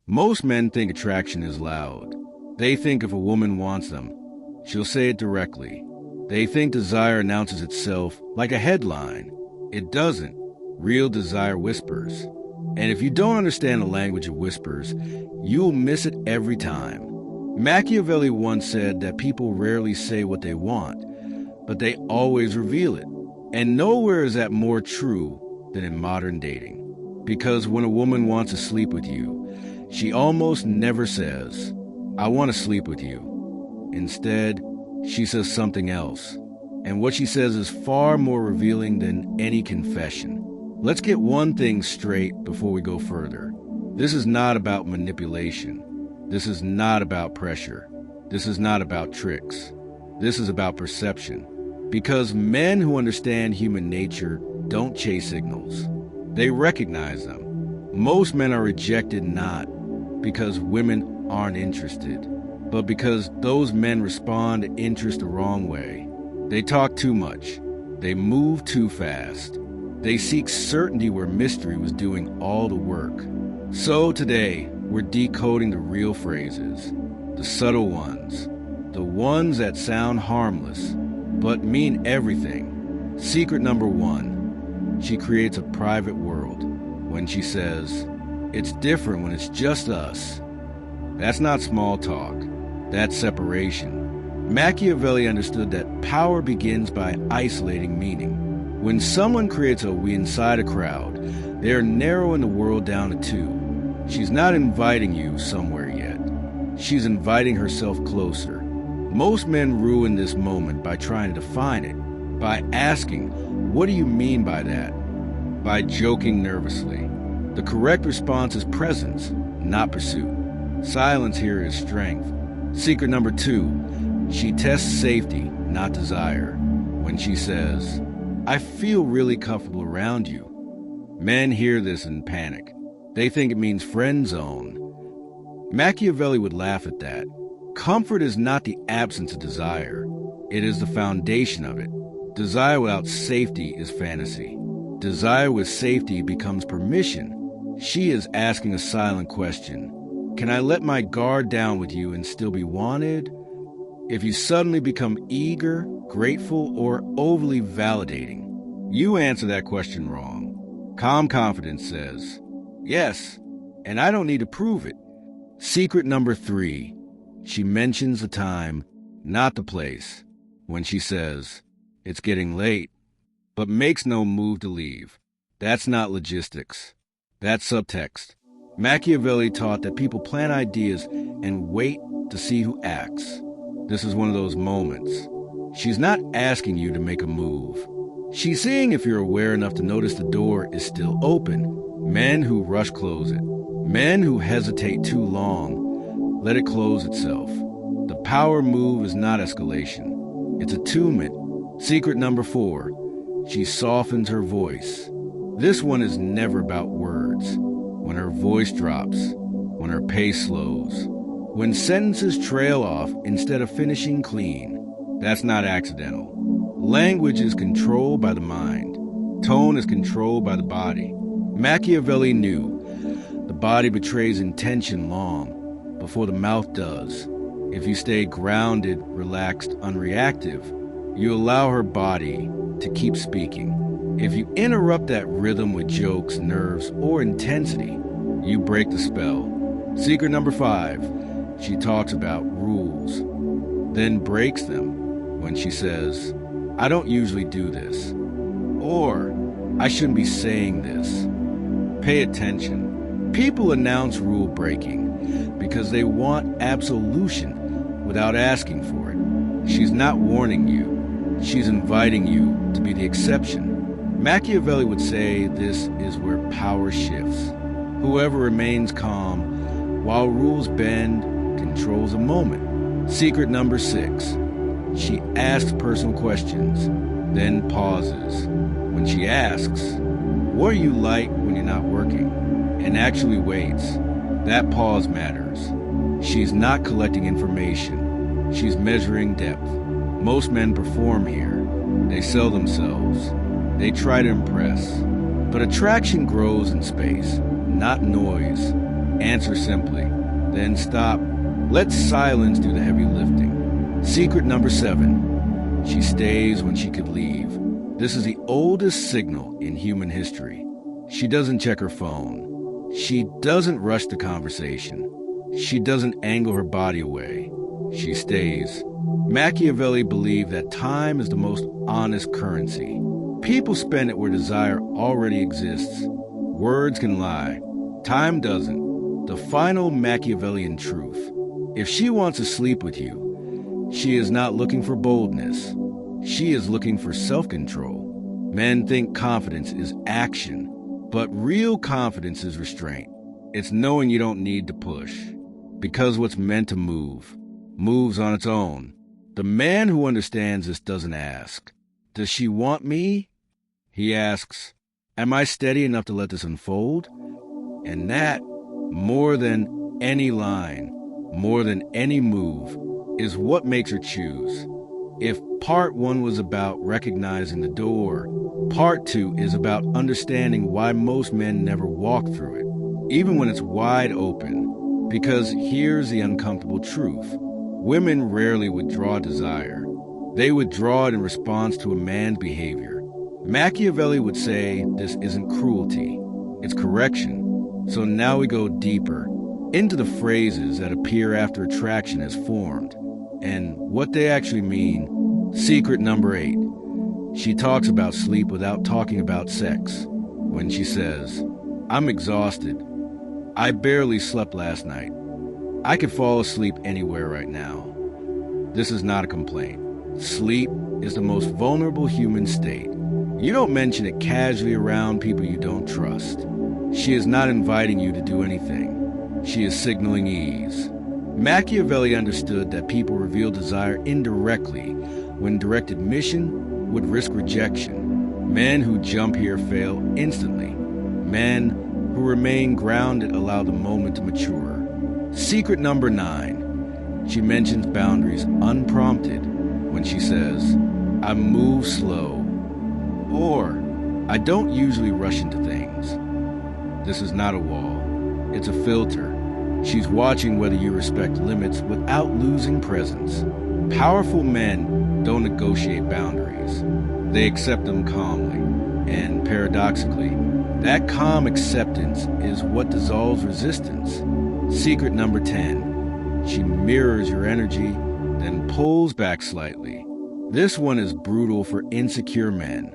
Most men think attraction is loud. They think if a woman wants them, she'll say it directly. They think desire announces itself like a headline. It doesn't. Real desire whispers. And if you don't understand the language of whispers, you'll miss it every time. Machiavelli once said that people rarely say what they want, but they always reveal it. And nowhere is that more true than in modern dating. Because when a woman wants to sleep with you, she almost never says, "I want to sleep with you." Instead, she says something else. And what she says is far more revealing than any confession. Let's get one thing straight before we go further. This is not about manipulation. This is not about pressure. This is not about tricks. This is about perception. Because men who understand human nature don't chase signals. They recognize them. Most men are rejected not because women aren't interested, but because those men respond to interest the wrong way. They talk too much. They move too fast. They seek certainty where mystery was doing all the work. So today, we're decoding the real phrases, the subtle ones, the ones that sound harmless, but mean everything. Secret number 1, she creates a private world when she says, "It's different when it's just us." That's not small talk. That's separation. Machiavelli understood that power begins by isolating meaning. When someone creates a "we" inside a crowd, they are narrowing the world down to 2. She's not inviting you somewhere yet. She's inviting herself closer. Most men ruin this moment by trying to define it, by asking, "What do you mean by that?" By joking nervously. The correct response is presence, not pursuit. Silence here is strength. Secret number 2, she tests safety, not desire. When she says, "I feel really comfortable around you." Men hear this and panic. They think it means friend zone. Machiavelli would laugh at that. Comfort is not the absence of desire. It is the foundation of it. Desire without safety is fantasy. Desire with safety becomes permission. She is asking a silent question. Can I let my guard down with you and still be wanted? If you suddenly become eager, grateful, or overly validating, you answer that question wrong. Calm confidence says, "Yes, and I don't need to prove it." Secret number 3, she mentions the time, not the place, when she says, "It's getting late," but makes no move to leave. That's not logistics. That's subtext. Machiavelli taught that people plan ideas and wait to see who acts. This is one of those moments. She's not asking you to make a move. She's seeing if you're aware enough to notice the door is still open. Men who rush close it. Men who hesitate too long let it close itself. The power move is not escalation. It's attunement. Secret number 4, she softens her voice. This one is never about words. When her voice drops, when her pace slows, when sentences trail off instead of finishing clean, that's not accidental. Language is controlled by the mind. Tone is controlled by the body. Machiavelli knew the body betrays intention long before the mouth does. If you stay grounded, relaxed, unreactive, you allow her body to keep speaking. If you interrupt that rhythm with jokes, nerves, or intensity, you break the spell. Secret number 5, she talks about rules, then breaks them when she says, "I don't usually do this," or "I shouldn't be saying this." Pay attention. People announce rule breaking because they want absolution without asking for it. She's not warning you. She's inviting you to be the exception. Machiavelli would say this is where power shifts. Whoever remains calm while rules bend controls a moment. Secret number 6, she asks personal questions, then pauses. When she asks, "What are you like when you're not working?" and actually waits, that pause matters. She's not collecting information. She's measuring depth. Most men perform here. They sell themselves. They try to impress. But attraction grows in space, not noise. Answer simply. Then stop. Let silence do the heavy lifting. Secret number 7. She stays when she could leave. This is the oldest signal in human history. She doesn't check her phone. She doesn't rush the conversation. She doesn't angle her body away. She stays. Machiavelli believed that time is the most honest currency. People spend it where desire already exists. Words can lie. Time doesn't. The final Machiavellian truth. If she wants to sleep with you, she is not looking for boldness. She is looking for self-control. Men think confidence is action, but real confidence is restraint. It's knowing you don't need to push, because what's meant to move, moves on its own. The man who understands this doesn't ask, "Does she want me?" He asks, "Am I steady enough to let this unfold?" And that, more than any line, more than any move, is what makes her choose. If part 1 was about recognizing the door, part 2 is about understanding why most men never walk through it, even when it's wide open. Because here's the uncomfortable truth. Women rarely withdraw desire. They withdraw it in response to a man's behavior. Machiavelli would say this isn't cruelty, it's correction. So now we go deeper into the phrases that appear after attraction has formed and what they actually mean. Secret number 8. She talks about sleep without talking about sex. When she says, "I'm exhausted. I barely slept last night. I could fall asleep anywhere right now." This is not a complaint. Sleep is the most vulnerable human state. You don't mention it casually around people you don't trust. She is not inviting you to do anything. She is signaling ease. Machiavelli understood that people reveal desire indirectly when direct admission would risk rejection. Men who jump here fail instantly. Men who remain grounded allow the moment to mature. Secret number 9. She mentions boundaries unprompted when she says, "I move slow," or "I don't usually rush into things." This is not a wall. It's a filter. She's watching whether you respect limits without losing presence. Powerful men don't negotiate boundaries. They accept them calmly. And paradoxically, that calm acceptance is what dissolves resistance. Secret number 10. She mirrors your energy, then pulls back slightly. This one is brutal for insecure men.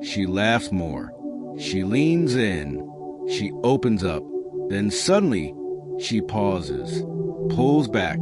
She laughs more. She leans in. She opens up. Then suddenly, she pauses, pulls back,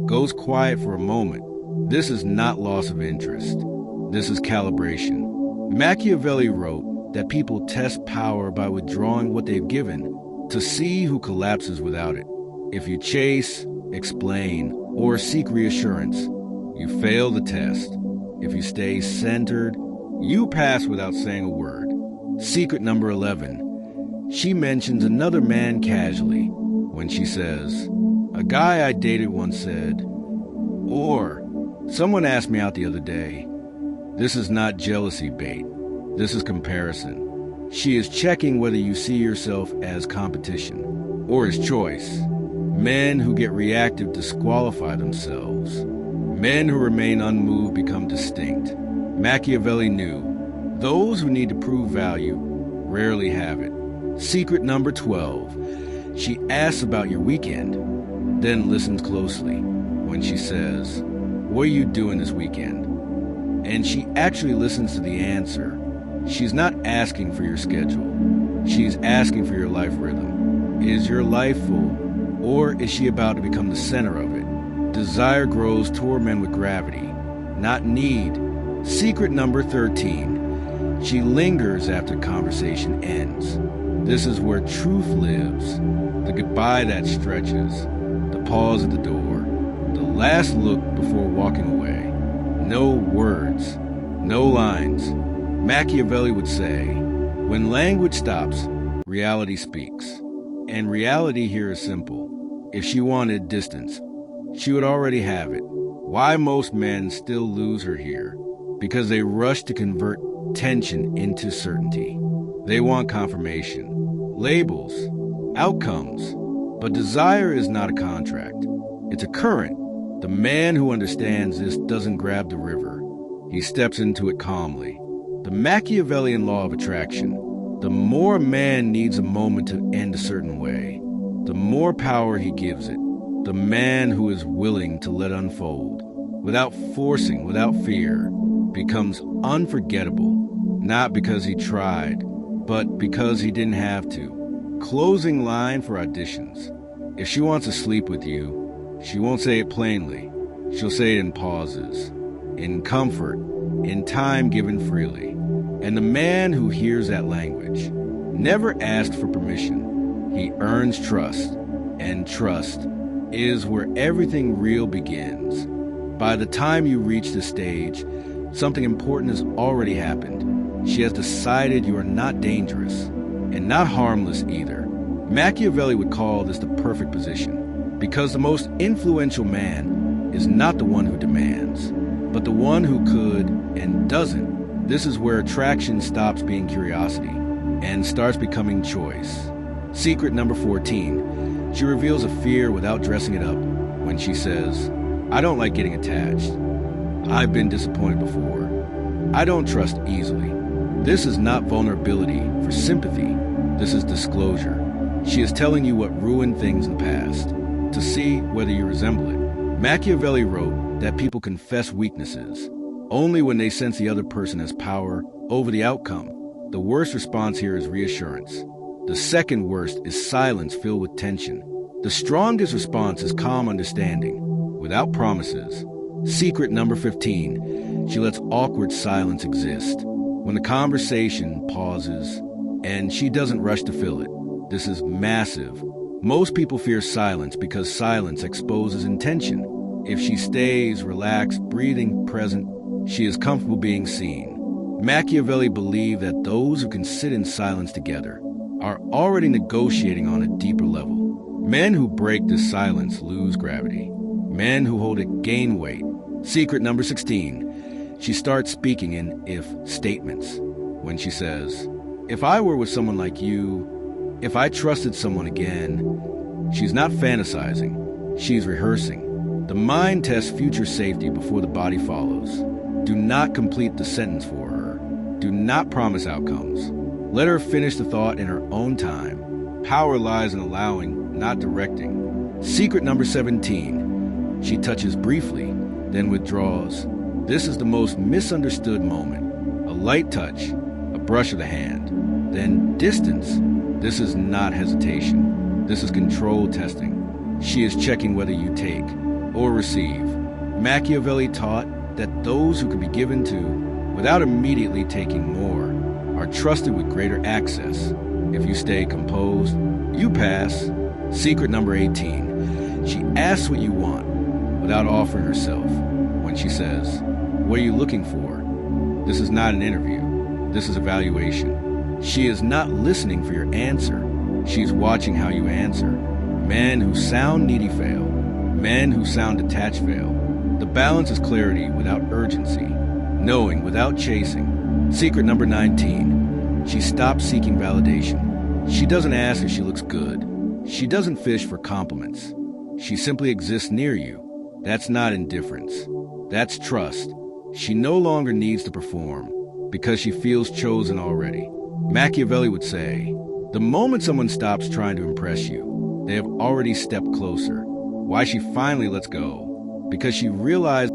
goes quiet for a moment. This is not loss of interest. This is calibration. Machiavelli wrote that people test power by withdrawing what they've given to see who collapses without it. If you chase, explain, or seek reassurance, you fail the test. If you stay centered, you pass without saying a word. Secret number 11. She mentions another man casually when she says, "A guy I dated once said," or "Someone asked me out the other day." This is not jealousy bait. This is comparison. She is checking whether you see yourself as competition or as choice. Men who get reactive disqualify themselves. Men who remain unmoved become distinct. Machiavelli knew those who need to prove value rarely have it. Secret number 12. She asks about your weekend, then listens closely when she says, "What are you doing this weekend?" And she actually listens to the answer. She's not asking for your schedule. She's asking for your life rhythm. Is your life full, or is she about to become the center of it? Desire grows toward men with gravity, not need. Secret number 13. She lingers after conversation ends. This is where truth lives. The goodbye that stretches, the pause at the door, the last look before walking away. No words, no lines. Machiavelli would say, when language stops, reality speaks. And reality here is simple. If she wanted distance, she would already have it. Why most men still lose her here? Because they rush to convert tension into certainty. They want confirmation, labels, outcomes. But desire is not a contract. It's a current. The man who understands this doesn't grab the river. He steps into it calmly. The Machiavellian law of attraction. The more a man needs a moment to end a certain way, the more power he gives it. The man who is willing to let unfold, without forcing, without fear, becomes unforgettable, not because he tried, but because he didn't have to. Closing line for auditions. If she wants to sleep with you, she won't say it plainly. She'll say it in pauses, in comfort, in time given freely. And the man who hears that language never asks for permission. He earns trust, and trust is where everything real begins. By the time you reach this stage, something important has already happened. She has decided you are not dangerous, and not harmless either. Machiavelli would call this the perfect position, because the most influential man is not the one who demands, but the one who could and doesn't. This is where attraction stops being curiosity and starts becoming choice. Secret number 14. She reveals a fear without dressing it up when she says, I don't like getting attached. I've been disappointed before. I don't trust easily. This is not vulnerability for sympathy. This is disclosure. She is telling you what ruined things in the past, to see whether you resemble it. Machiavelli wrote that people confess weaknesses only when they sense the other person has power over the outcome. The worst response here is reassurance. The second worst is silence filled with tension. The strongest response is calm understanding, without promises. Secret number 15. She lets awkward silence exist. When the conversation pauses, and she doesn't rush to fill it. This is massive. Most people fear silence because silence exposes intention. If she stays relaxed, breathing, present, she is comfortable being seen. Machiavelli believed that those who can sit in silence together are already negotiating on a deeper level. Men who break this silence lose gravity. Men who hold it gain weight. Secret number 16. She starts speaking in if statements. When she says, if I were with someone like you, if I trusted someone again, she's not fantasizing, she's rehearsing. The mind tests future safety before the body follows. Do not complete the sentence for her. Do not promise outcomes. Let her finish the thought in her own time. Power lies in allowing, not directing. Secret number 17. She touches briefly, then withdraws. This is the most misunderstood moment. A light touch, a brush of the hand, then distance. This is not hesitation. This is control testing. She is checking whether you take or receive. Machiavelli taught that those who can be given to without immediately taking more are trusted with greater access. If you stay composed, you pass. Secret number 18. She asks what you want without offering herself. When she says, what are you looking for? This is not an interview. This is evaluation. She is not listening for your answer. She's watching how you answer. Men who sound needy fail. Men who sound detached fail. The balance is clarity without urgency. Knowing without chasing. Secret number 19. She stops seeking validation. She doesn't ask if she looks good. She doesn't fish for compliments. She simply exists near you. That's not indifference. That's trust. She no longer needs to perform because she feels chosen already. Machiavelli would say, the moment someone stops trying to impress you, they have already stepped closer. Why she finally lets go? Because she realized